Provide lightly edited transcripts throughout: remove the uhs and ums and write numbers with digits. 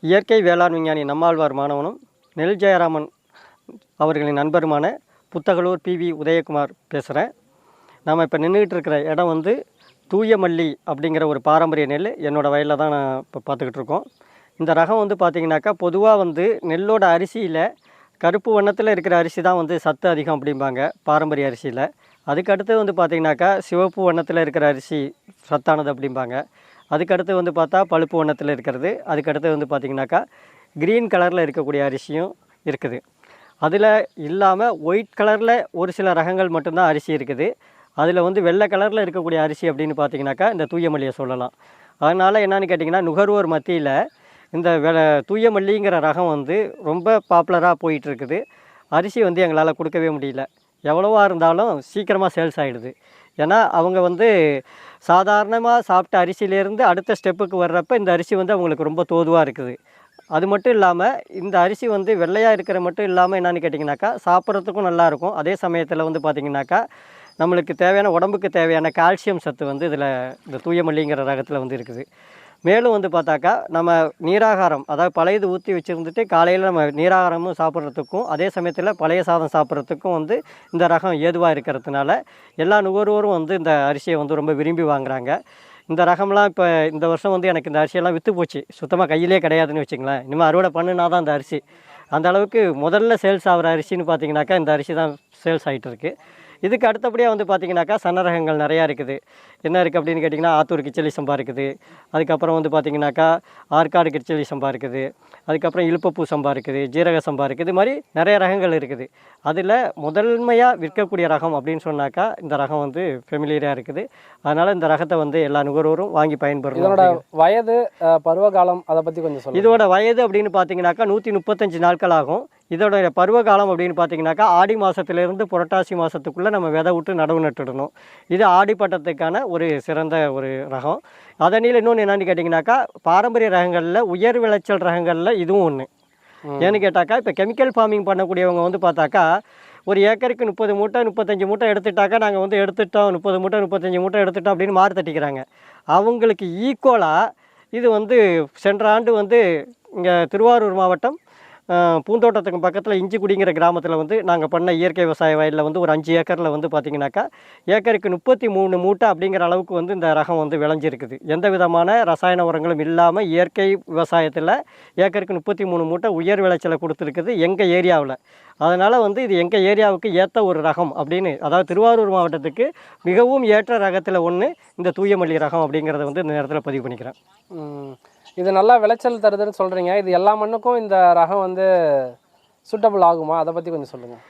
இயற்கை வேளாண் விஞ்ஞானி நம்மாழ்வார் மாணவனும் நெல் ஜெயராமன் அவர்களின் நண்பருமான புத்தகலூர் PV உதயகுமார் பேசுகிறேன். நாம் இப்போ நின்றுக்கிட்டு இருக்கிற இடம் வந்து தூயமல்லி அப்படிங்கிற ஒரு பாரம்பரிய நெல் என்னோடய வயலில் தான் நான் இப்போ பார்த்துக்கிட்டு இருக்கோம். இந்த ரகம் வந்து பார்த்திங்கனாக்கா பொதுவாக வந்து நெல்லோட அரிசியில் கருப்பு வண்ணத்தில் இருக்கிற அரிசி தான் வந்து சத்து அதிகம் அப்படிம்பாங்க பாரம்பரிய அரிசியில். அதுக்கடுத்து வந்து பார்த்திங்கனாக்கா சிவப்பு வண்ணத்தில் இருக்கிற அரிசி சத்தானது அப்படிம்பாங்க. அதுக்கடுத்து வந்து பார்த்தா பழுப்பு வண்ணத்தில் இருக்கிறது. அதுக்கடுத்து வந்து பார்த்திங்கனாக்கா க்ரீன் கலரில் இருக்கக்கூடிய அரிசியும் இருக்குது. அதில் இல்லாமல் ஒயிட் கலரில் ஒரு சில ரகங்கள் மட்டும்தான் அரிசி இருக்குது. அதில் வந்து வெள்ளை கலரில் இருக்கக்கூடிய அரிசி அப்படின்னு பார்த்திங்கனாக்கா இந்த தூயமல்லியை சொல்லலாம். அதனால் என்னென்னு கேட்டிங்கன்னா நுகர்வோர் மத்தியில் இந்த தூயமல்லிங்கிற ரகம் வந்து ரொம்ப பாப்புலராக போயிட்டுருக்குது. அரிசி வந்து எங்களால் கொடுக்கவே முடியல. எவ்வளவா இருந்தாலும் சீக்கிரமாக சேல்ஸ் ஆகிடுது. ஏன்னா அவங்க வந்து சாதாரணமாக சாப்பிட்ட அரிசியிலேருந்து அடுத்த ஸ்டெப்புக்கு வர்றப்ப இந்த அரிசி வந்து அவங்களுக்கு ரொம்ப தோதுவாக இருக்குது. அது மட்டும் இல்லாமல் இந்த அரிசி வந்து வெள்ளையாக இருக்கிற மட்டும் இல்லாமல் என்னென்னு கேட்டிங்கனாக்கா சாப்பிட்றதுக்கும் நல்லாயிருக்கும். அதே சமயத்தில் வந்து பார்த்திங்கனாக்கா நம்மளுக்கு தேவையான உடம்புக்கு தேவையான கால்சியம் சத்து வந்து இதில் இந்த தூயமல்லிங்கிற ரகத்தில் வந்து இருக்குது. மேலும் வந்து பார்த்தாக்கா நம்ம நீராகாரம், அதாவது பழையது ஊற்றி வச்சுருந்துட்டு காலையில் நம்ம நீராகாரமும் சாப்பிட்றதுக்கும் அதே சமயத்தில் பழைய சாதம் சாப்பிட்றதுக்கும் வந்து இந்த ரகம் ஏதுவாக இருக்கிறதுனால எல்லா நுகர்வோரும் வந்து இந்த அரிசியை வந்து ரொம்ப விரும்பி வாங்குகிறாங்க. இந்த ரகம்லாம் இப்போ இந்த வருஷம் வந்து எனக்கு இந்த அரிசியெல்லாம் விற்று போச்சு. சுத்தமாக கையிலே கிடையாதுன்னு வச்சுங்களேன். இனிமேல் அறுவடை பண்ணுனா தான் இந்த அரிசி. அந்த அளவுக்கு முதல்ல சேல்ஸ் ஆகிற அரிசின்னு பார்த்திங்கனாக்கா இந்த அரிசி தான் சேல்ஸ் ஆகிட்டு இருக்குது. இதுக்கு அடுத்தபடியாக வந்து பார்த்திங்கனாக்கா சன்ன ரகங்கள் நிறையா இருக்குது. என்ன இருக்குது அப்படின்னு கேட்டிங்கன்னா ஆத்தூர் கிச்சலி சம்பா இருக்குது. அதுக்கப்புறம் வந்து பார்த்திங்கனாக்கா ஆற்காடு கிச்சலி சம்பா இருக்குது. அதுக்கப்புறம் இழுப்பப்பூ சம்பா இருக்குது, ஜீரக சம்பா இருக்குது. இது மாதிரி நிறைய ரகங்கள் இருக்குது. அதில் முதன்மையாக விற்கக்கூடிய ரகம் அப்படின்னு சொன்னாக்கா இந்த ரகம் வந்து ஃபெமிலியராக இருக்குது. அதனால் இந்த ரகத்தை வந்து எல்லா நுகர்வோரும் வாங்கி பயன்படுறோம். இதோட வயது, பருவகாலம் அதை பற்றி கொஞ்சம் சொல்லுங்கள். இதோட வயது அப்படின்னு பார்த்திங்கனாக்கா 135 நாட்கள் ஆகும். இதோட பருவகாலம் அப்படின்னு பார்த்திங்கனாக்கா ஆடி மாதத்துலேருந்து புரட்டாசி மாதத்துக்குள்ளே நம்ம விதை விட்டு நடவு நட்டுடணும். இது ஆடிப்பட்டத்துக்கான ஒரு சிறந்த ஒரு ரகம். அதனில் இன்னொன்று என்னென்னு கேட்டிங்கனாக்கா பாரம்பரிய ரகங்களில் உயர் விளைச்சல் ரகங்களில் இதுவும் ஒன்று. ஏன்னு கேட்டாக்கா இப்போ கெமிக்கல் ஃபார்மிங் பண்ணக்கூடியவங்க வந்து பார்த்தாக்கா ஒரு ஏக்கருக்கு 30 மூட்டை 35 மூட்டை எடுத்துட்டாக்கா நாங்கள் வந்து எடுத்துட்டோம் 30 மூட்டை 35 மூட்டை எடுத்துட்டோம் அப்படின்னு மாறு தட்டிக்கிறாங்க. அவங்களுக்கு ஈக்குவலாக இது வந்து சென்ற ஆண்டு வந்து இங்கே திருவாரூர் மாவட்டம் பூந்தோட்டத்துக்கு பக்கத்தில் இஞ்சிக்குடிங்கிற கிராமத்தில் வந்து நாங்கள் பண்ண இயற்கை விவசாய வயலில் வந்து ஒரு 5 ஏக்கரில் வந்து பார்த்திங்கனாக்கா ஏக்கருக்கு 33 மூட்டை அப்படிங்கிற அளவுக்கு வந்து இந்த ரகம் வந்து விளைஞ்சிருக்குது. எந்த விதமான ரசாயன உரங்களும் இல்லாமல் இயற்கை விவசாயத்தில் ஏக்கருக்கு 33 மூட்டை உயர் விளைச்சலை கொடுத்துருக்குது எங்கள் ஏரியாவில். அதனால் வந்து இது எங்கள் ஏரியாவுக்கு ஏற்ற ஒரு ரகம் அப்படின்னு, அதாவது திருவாரூர் மாவட்டத்துக்கு மிகவும் ஏற்ற ரகத்தில் ஒன்று இந்த தூயமல்லி ரகம் அப்படிங்கிறத வந்து இந்த நேரத்தில் பதிவு பண்ணிக்கிறேன். இது நல்லா விளைச்சல் தருதுன்னு சொல்கிறீங்க. இது எல்லா மண்ணுக்கும் இந்த ரகம் வந்து சூட்டபிள் ஆகுமா? அதை பற்றி கொஞ்சம் சொல்லுங்கள்.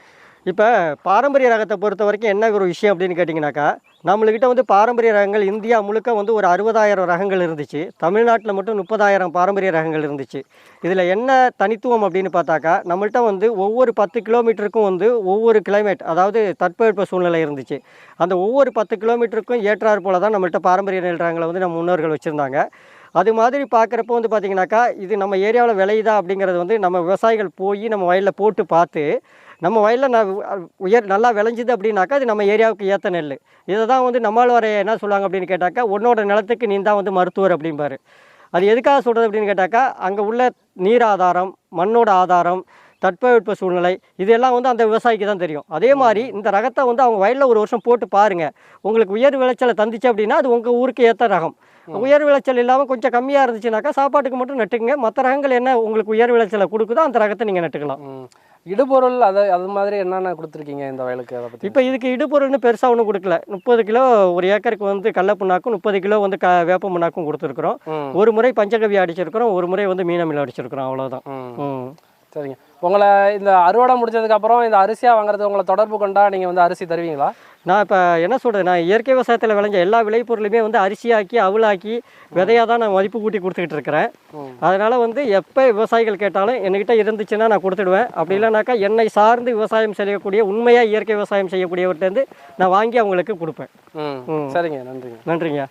இப்போ பாரம்பரிய ரகத்தை பொறுத்த வரைக்கும் என்ன ஒரு விஷயம் அப்படின்னு கேட்டிங்கனாக்கா நம்மளுக்கிட்ட வந்து பாரம்பரிய ரகங்கள் இந்தியா முழுக்க வந்து ஒரு 60,000 ரகங்கள் இருந்துச்சு. தமிழ்நாட்டில் மட்டும் 30,000 பாரம்பரிய ரகங்கள் இருந்துச்சு. இதில் என்ன தனித்துவம் அப்படின்னு பார்த்தாக்கா நம்மள்கிட்ட வந்து ஒவ்வொரு 10 கிலோமீட்டருக்கும் வந்து ஒவ்வொரு கிளைமேட், அதாவது தட்பவெட்ப சூழ்நிலை இருந்துச்சு. அந்த ஒவ்வொரு 10 கிலோமீட்டருக்கும் ஏற்றாறு போல தான் நம்மள்கிட்ட பாரம்பரிய நெல் ரகங்களை வந்து நம்ம முன்னோர்கள் வச்சுருந்தாங்க. அது மாதிரி பார்க்குறப்போ வந்து பார்த்திங்கனாக்கா இது நம்ம ஏரியாவில் விளையுதா அப்படிங்கிறது வந்து நம்ம விவசாயிகள் போய் நம்ம வயலில் போட்டு பார்த்து நம்ம வயலில் நல்லா விளைஞ்சிது அப்படின்னாக்கா அது நம்ம ஏரியாவுக்கு ஏற்ற நெல். இதை தான் வந்து நம்மாழ்வார் என்ன சொல்லுவாங்க அப்படின்னு கேட்டாக்கா உன்னோட நிலத்துக்கு நீ தான் வந்து மருத்துவர் அப்படிம்பாரு. அது எதுக்காக சொல்கிறது அப்படின்னு கேட்டாக்கா அங்கே உள்ள நீர் ஆதாரம், மண்ணோட ஆதாரம், தட்பவெட்ப சூழ்நிலை இதெல்லாம் வந்து அந்த விவசாயிக்கு தான் தெரியும். அதே மாதிரி இந்த ரகத்தை வந்து அவங்க வயலில் ஒரு வருஷம் போட்டு பாருங்கள். உங்களுக்கு உயர் விளைச்சலை தந்துச்சு அப்படின்னா அது உங்கள் ஊருக்கு ஏற்ற ரகம். உயர் விளைச்சல் இல்லாமல் கொஞ்சம் கம்மியாக இருந்துச்சுனாக்கா சாப்பாட்டுக்கு மட்டும் நட்டுக்குங்க. மற்ற ரகங்கள் என்ன உங்களுக்கு உயர் விளைச்சலை கொடுக்குதோ அந்த ரகத்தை நீங்கள் நட்டுக்கலாம். இடுபொருள் அது மாதிரி என்னென்ன கொடுத்துருக்கீங்க இந்த வயலுக்கு? அதை பற்றி இப்போ இதுக்கு இடுபொருள்னு பெருசாக ஒன்றும் கொடுக்கல. 30 கிலோ ஒரு ஏக்கருக்கு வந்து கடல புண்ணாக்கும் 30 கிலோ வந்து வேப்ப புண்ணாக்கும் கொடுத்துருக்குறோம். ஒரு முறை பஞ்சகவி அடிச்சிருக்கிறோம், ஒரு முறை வந்து மீனமில் அடிச்சிருக்கிறோம். அவ்வளோதான். சரிங்க. உங்களை இந்த அறுவடை முடிச்சதுக்கப்புறம் இந்த அரிசியாக வாங்குறது உங்களை தொடர்பு கொண்டா நீங்கள் வந்து அரிசி தருவீங்களா? நான் இப்போ என்ன சொல்கிறது, நான் இயற்கை விவசாயத்தில் விளைஞ்ச எல்லா விளைபொருளுமே வந்து அரிசியாக்கி அவளாக்கி விதையாக தான் நான் மதிப்பு கூட்டி கொடுத்துக்கிட்டு இருக்கிறேன். அதனால் வந்து எப்போ விவசாயிகள் கேட்டாலும் என்கிட்ட இருந்துச்சுன்னா நான் கொடுத்துடுவேன். அப்படி இல்லைனாக்கா என்னை சார்ந்து விவசாயம் செய்யக்கூடிய உண்மையாக இயற்கை விவசாயம் செய்யக்கூடியவர்கிட்டருந்து நான் வாங்கி அவங்களுக்கு கொடுப்பேன். சரிங்க, நன்றிங்க. நன்றிங்க.